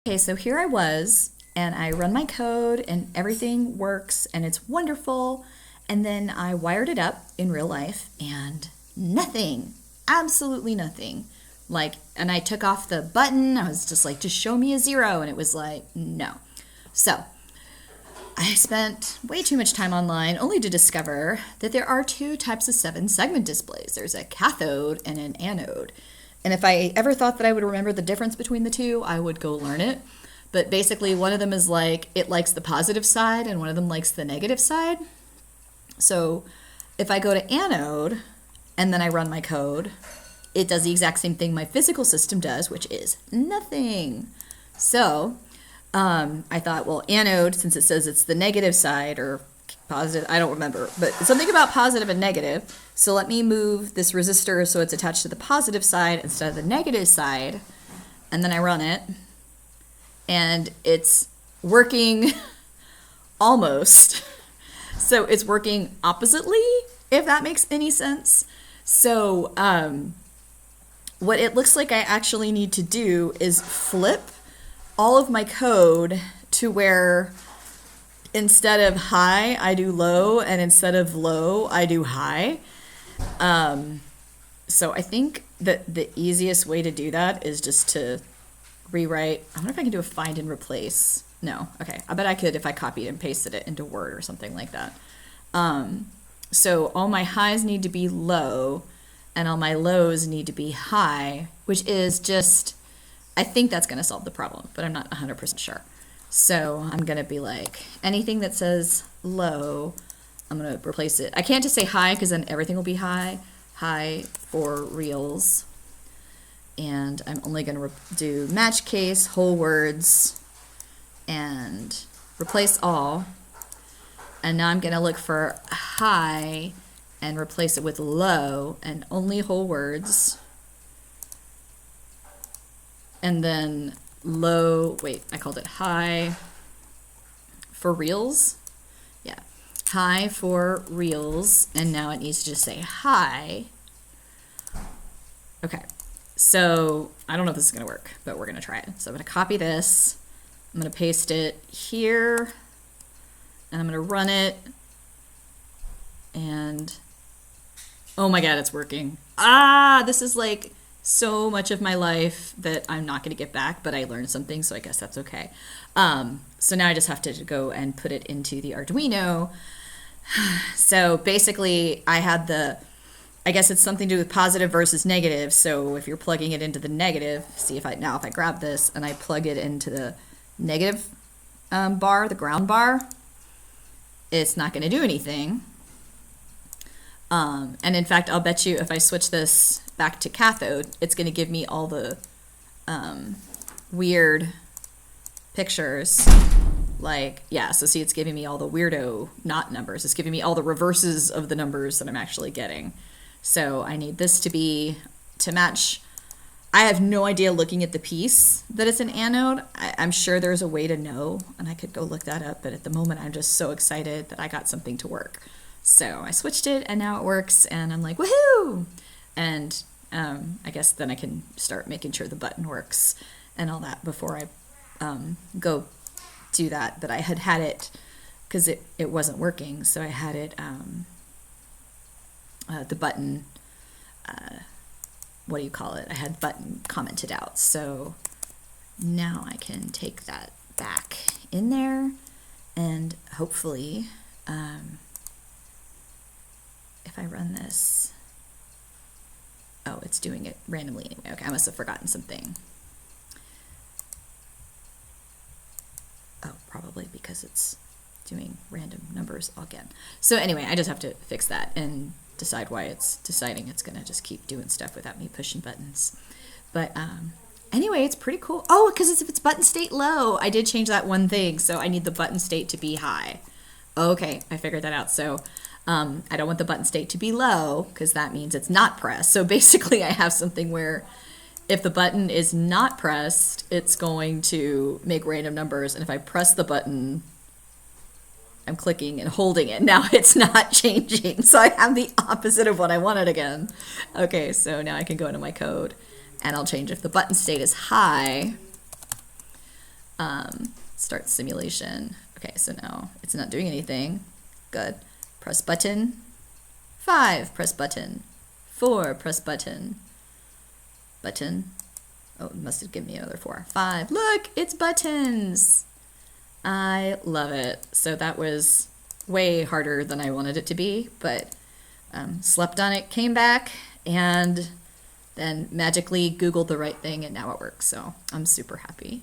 Okay, so here I was, and I run my code, and everything works, and it's wonderful. And then I wired it up in real life, and nothing, absolutely nothing. Like, and I took off the button. I was just like, just show me a 0, and it was like, no. So I spent way too much time online only to discover that there are 2 types of 7-segment displays. There's a cathode and an anode. And if I ever thought that I would remember the difference between the 2, I would go learn it. But basically, one of them is like, it likes the positive side, and one of them likes the negative side. So if I go to anode, and then I run my code, it does the exact same thing my physical system does, which is nothing. So I thought, well, anode, since it says it's the negative side, or positive, I don't remember, but something about positive and negative. So let me move this resistor so it's attached to the positive side instead of the negative side, and then I run it, and it's working almost. So it's working oppositely, if that makes any sense. So what it looks like I actually need to do is flip all of my code to where instead of high, I do low, and instead of low, I do high. So I think that the easiest way to do that is just to rewrite. I wonder if I can do a find and replace. No, okay. I bet I could if I copied and pasted it into Word or something like that. So all my highs need to be low, and all my lows need to be high, which is just, I think that's going to solve the problem, but I'm not 100% sure. So I'm going to be like, anything that says low, I'm going to replace it. I can't just say high because then everything will be high. High for reals. And I'm only going to do match case, whole words, and replace all. And now I'm going to look for high and replace it with low and only whole words. And then low, wait, I called it high for reals. Yeah, high for reals. And now it needs to just say high. Okay, so I don't know if this is going to work, but we're going to try it. So I'm going to copy this. I'm going to paste it here. And I'm going to run it. And oh my God, it's working. This is like so much of my life that I'm not going to get back, but I learned something, so I guess that's okay. So now I just have to go and put it into the Arduino. So basically I had I guess it's something to do with positive versus negative. So if you're plugging it into the negative, see if I grab this and I plug it into the negative bar, the ground bar, it's not going to do anything. And in fact, I'll bet you if I switch this back to cathode, it's going to give me all the weird pictures. Like, yeah, so see, it's giving me all the weirdo not numbers. It's giving me all the reverses of the numbers that I'm actually getting. So I need this to match. I have no idea looking at the piece that it's an anode. I'm sure there's a way to know, and I could go look that up, but at the moment I'm just so excited that I got something to work. So I switched it, and now it works, and I'm like, woohoo! And I guess then I can start making sure the button works and all that before I go do that. But I had it, because it wasn't working, so I had it, the button, what do you call it? I had button commented out. So now I can take that back in there, and hopefully, if I run this, oh, it's doing it randomly anyway. Okay, I must have forgotten something. Oh, probably because it's doing random numbers again. So anyway, I just have to fix that and decide why it's deciding it's going to just keep doing stuff without me pushing buttons. But anyway, it's pretty cool. Oh, because if it's button state low, I did change that one thing. So I need the button state to be high. Okay, I figured that out. So I don't want the button state to be low because that means it's not pressed. So basically I have something where if the button is not pressed, it's going to make random numbers. And if I press the button, I'm clicking and holding it. Now it's not changing. So I have the opposite of what I wanted again. Okay, so now I can go into my code and I'll change if the button state is high. Start simulation. Okay, so now it's not doing anything. Good. Press button. 5, press button. 4, press button. Button. Oh, it must have given me another 4. 5. Look, it's buttons. I love it. So that was way harder than I wanted it to be, but slept on it, came back, and then magically Googled the right thing, and now it works. So I'm super happy.